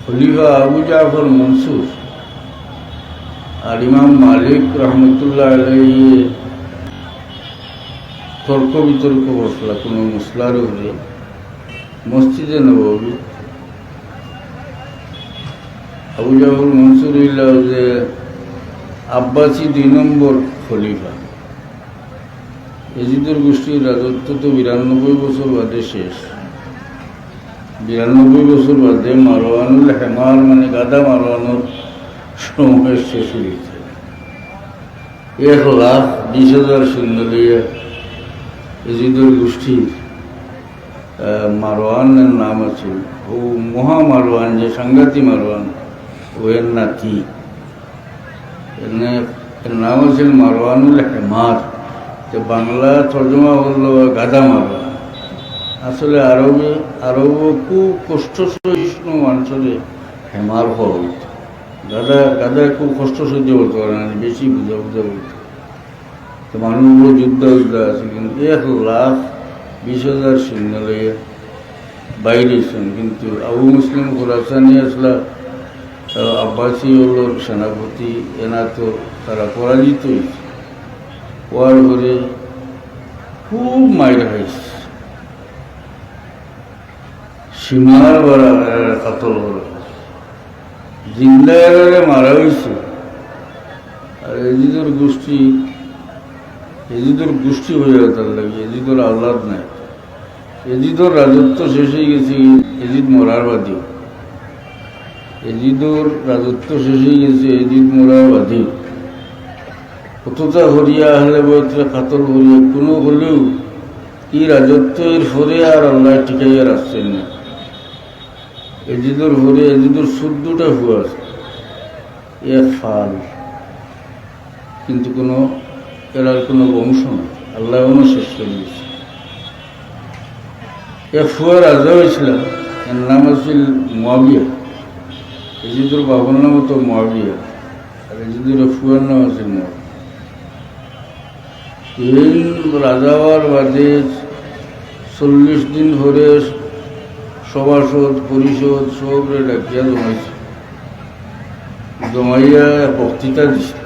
খলিফা আবু জাফর মনসুর আর ইমাম মালিক রহমতুল্লাহ আলাইহি তর্ক বিতর্ক বসলা কোনো মশলার উপরে মসজিদে নববী। আবু জাফর মনসুর হইল যে আব্বাসী 2 নম্বর খলিফা। এজিদের গোষ্ঠীর রাজত্ব তো 92 বছর বাদে শেষ। 92 বছর বাদে মারওয়ানুল হেমার মানে গাদা মারওয়ানোর সময় শেষ হয়েছে। 1,20,000 সৈন্য লইয়া এজিদের গোষ্ঠীর মারওয়ানের নাম আছে ও মহা মারওয়ান, যে সাংঘাতি মারওয়ান, ওর নাতি, এর নাম আছে মারওয়ানুল হেমার। বাংলা তর্জমা হল গাদা মারওয়ান। আসলে আরব খুব কষ্ট সহিষ্ণু মানুষের হেমার হওয়া হইত। গাদা খুব কষ্ট সহ্য করতে পারে না, বেশি বুঝা বলতো। তো মানুষগুলো যুদ্ধ আছে, কিন্তু 1,20,000 সৈন্য লইয়া বাইরেছেন। কিন্তু আবু মুসলিম খোরাসানি আসলা আব্বাসী হল সেনাপতি, এনা তো তারা পরাজিত হয়েছে। হওয়ার পরে খুব মাইর হয়েছে, সীমার কাতল করা, জিন্দায় মারা হয়েছে। আর এজিদের গোষ্ঠী হয়ে যায় তার লাগে। এজিদের আহ্লাদ নাই। এজিদের রাজত্ব শেষ হয়ে গেছে এজিদ মরার বাদী। এজিদের রাজত্ব শেষ হয়ে গেছে এজিদ মরার বাদী। কতটা হরিয়া হলে বইতে কাতল হরিয়া কোনো হলেও এই রাজত্বের ফরে আর আল্লাহ টিকাইয়া রাখছেন না। এজিদর ফরে এজিদর 14টা হুয়া আছে, এক ফাল, কিন্তু এরার কোনো বংশ না। আল্লাহ শেষ করে দিয়েছে। এক ফুয়া রাজা হয়েছিল, এর নাম আছিল মুয়াবিয়া। এজিদর বাবার নাম হতো মুয়াবিয়া, আর এজিদর ফুয়ার নাম আছিল মুয়াবিয়া। এই রাজা হওয়ার বাদে 40 দিন ধরে সভাসদ পরিষদ সবরে ডাকিয়া জমাইয়া বক্তৃতা দিছে।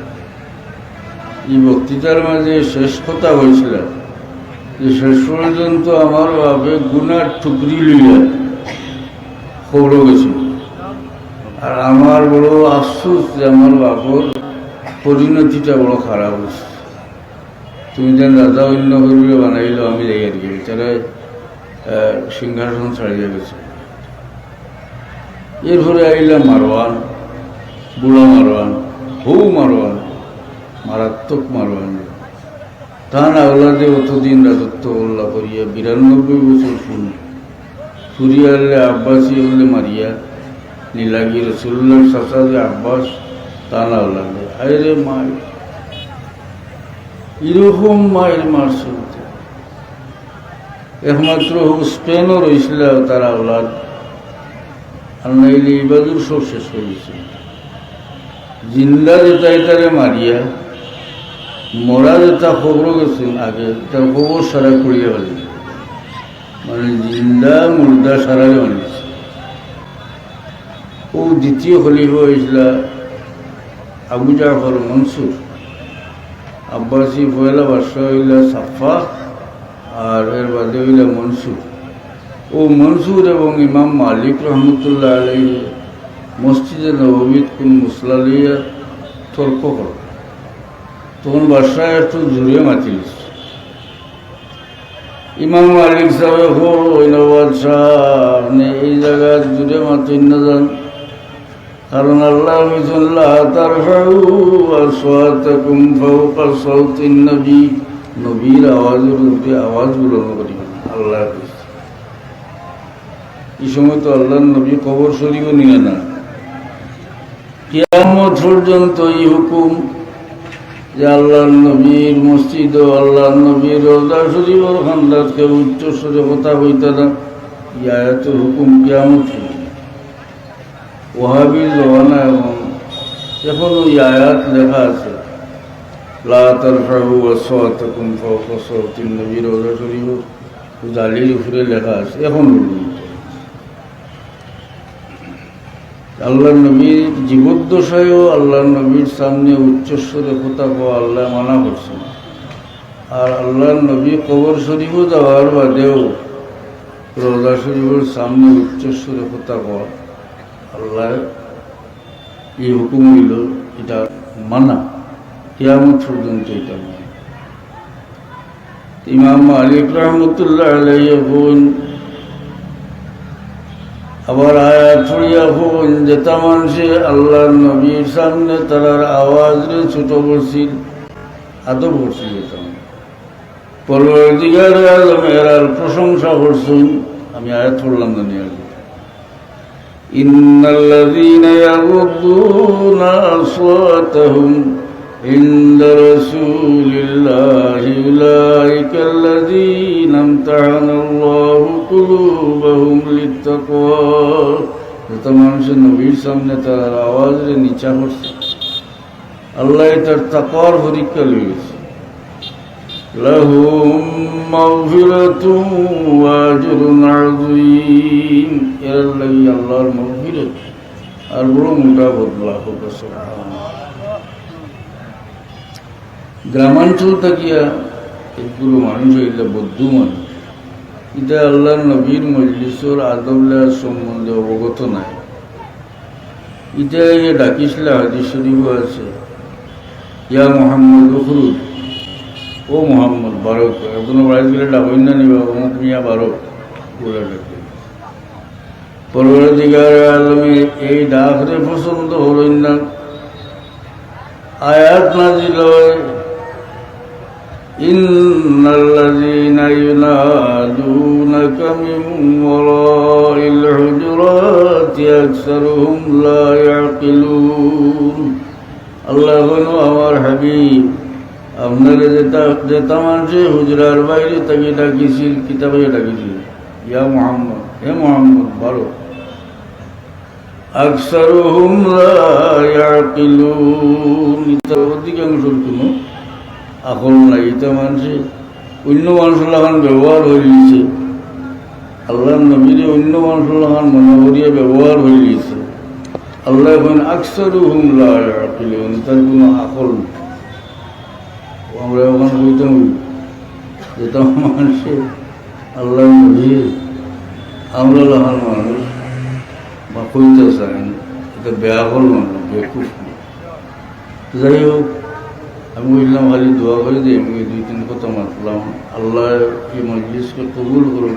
এই বক্তৃতার মাঝে শেষ কথা হয়েছিল যে শেষ পর্যন্ত আমার বাপে গুনার টুকরি লইয়া খবর গেছে। আর আমার বড় আফসোস যে আমার বাপর পরিণতিটা বড় খারাপ হয়েছে। তুমি যেন রাজা অন্য করে বানাইল, আমি জায়গায় গেছি, তারা সিংহাসন ছাড়িয়ে গেছে। এরপরে আইলাম মারওয়ান, বুড়া মারওয়ান, মারওয়ান, মারাত্মক মারওয়ান। তার আওলাদে অতদিন রাজত্ব উল্লাহ করিয়া 92 বছর ফুরিয়া হলে আব্বাসী হলে মারিয়া নীলাগি রসুল্লাহ সাসাদে আব্বাস তার আওলাদে আরে মায় এরকম মায়ের মারছে। একমাত্র স্পেনও রয়েছিল তার আওলাদ, আর নাইলে ইবাদুর সব শেষ হয়ে গেছে। জিন্দা যেটাই তারে মারিয়া, মরা যেটা খবর গেছেন আগে, তার খবর সারা করিয়া ফেলে, মানে জিন্দা মুর্দা সারাই মারিয়েছে। ও দ্বিতীয় খলিফা হয়েছিল আবু জাফর মনসুর। আব্বাসী পয়লা বাদশাহ হইল সাফা, আর এর বাদে হইল মনসুর। ও মনসুর এবং ইমাম মালিক রহমতুল্লাহ আলাইহি মসজিদে নববীত কোন মুসলা লইয়া তর্ক কর। তখন বাদশাহ একটু জোরে মাতিল। ইমাম মালিক সাহেব হইল বাদশাহ, আপনি এই জায়গায় জোরে মাতিন না যান, কারণ আল্লাহ নবীর আওয়াজের উপরে আওয়াজ বুলন্দ করিবেন। আল্লাহ এই সময় তো আল্লাহ নবী কবর শরীফও নিয়ে না। কিয়ামত পর্যন্ত এই হুকুম যে আল্লাহর নবীর মসজিদ ও আল্লাহর নবীর রওজা শরীফের খান্দাত কেউ উচ্চস্বরে কথা বইতে না, এই আয়াতের হুকুম কিয়ামত। ওয়াহাবির জমানা এবং এখনো এই আয়াত লেখা আছে, লা তারফাউ আসওয়াতাকুম ফাওকা সাওতিন নবী রওজা শরীফ জালির উপরে লেখা আছে এখন। আল্লাহ নবীর জীবদ্দশায়ও আল্লাহ নবীর সামনে উচ্চস্বরে কথা কওয়া আল্লাহ মানা করছেন। আর আল্লাহ নবী কবর শরীফও যাওয়ার বাদেও রোজা শরীফের সামনে উচ্চস্বরে কথা কওয়া আল্লাহ এই হুকুম হইল, এটা মানা কিয়ামত পর্যন্ত এটা মানা। ইমাম মালিক রহমতুল্লাহ আলাইহি বলেন, আবার আয়াত পড়িয়া হন যেটা মানুষে আল্লাহ নবীর সামনে তারার আওয়াজ রে ছোট করছিল, আদব করছিল, যেতাম পরবর্তীকার আলম এরার প্রশংসা করছেন। আমি আয়াত পড়লাম না নিয়ে ইন্নাল্লাযীনা ইয়াগুদ্দুনা আসওয়াতাহুম ইনদা রাসূলিল্লাহি উলাইকাল্লাযীনা ইমতাহানাল্লাহু কুলুবাহুম লিত্তাকওয়া। যেটা মানুষের নবীর সামনে তার আওয়াজে নিচা করছে, আল্লাহ তার তাকওয়ার পরীক্ষা লইছে। লাহুম মাগফিরাতুন ওয়া আজরুন আযীম, এর লাগি আল্লাহর মাগফিরাত আর বড় মোটা বদলা হোক। গ্রামাঞ্চল থাকিয়া এগুলো মানুষ হইলে বদ্ধ মানুষ, এটা আল্লাহর নবীর মজলিসের আদবলার সম্বন্ধে অবগত নাই। এটা ডাকিছিল হাদিস শরীফও আছে, ইয়া মুহাম্মদ উখরুজ, ও মোহাম্মদ বারক। এখনো বাড়িতে গেলে ডাকই না নিবা, অমুক মিয়া বারক বলে ডাকে। পরবর্তীকার আলমে এই ডাকরে পছন্দ হলেন না, আয়াত নাজিল হয়, ইন্নাল্লাযীনা ইউনাদুনাকা মিন ওয়ারাইল হুজুরাতি আকসারুহুম লা ইয়াকিলুন। আল্লাহ বলেন, আমার হাবিব আপনারা যেটা মানুষে হুজরার বাইরে তাকে ডাকিছিল, কিতাবে ডাকিছিল, ইয়া মুহাম্মদ, হে মুহাম্মদ বারো। আকসারুহুম লা ইয়াকিলুন, অধিকাংশের কোনো আকল নাই। এটা মানুষে অন্য মানুষের লাগান ব্যবহার হয়ে গেছে, আল্লাহ নবীরে অন্য মানুষের লাগান মনে করিয়া ব্যবহার হয়ে গেছে। আল্লাহ এখন আকসারুহুম লা ইয়াকিলুন, তার কোনো আকল নেই। আমরা ওখানে বলতাম যেটা মানুষে আল্লাহ নবী আমরা লাগান মানুষ বা কইতে চান, এটা বেয়াকল মানুষ, বেকুফ। যাই হোক, আমি বললাম খালি দোয়া করে যে আমি দুই তিন কথা মাতলাম, আল্লাহ এই মজলিসকে কবুল করুন।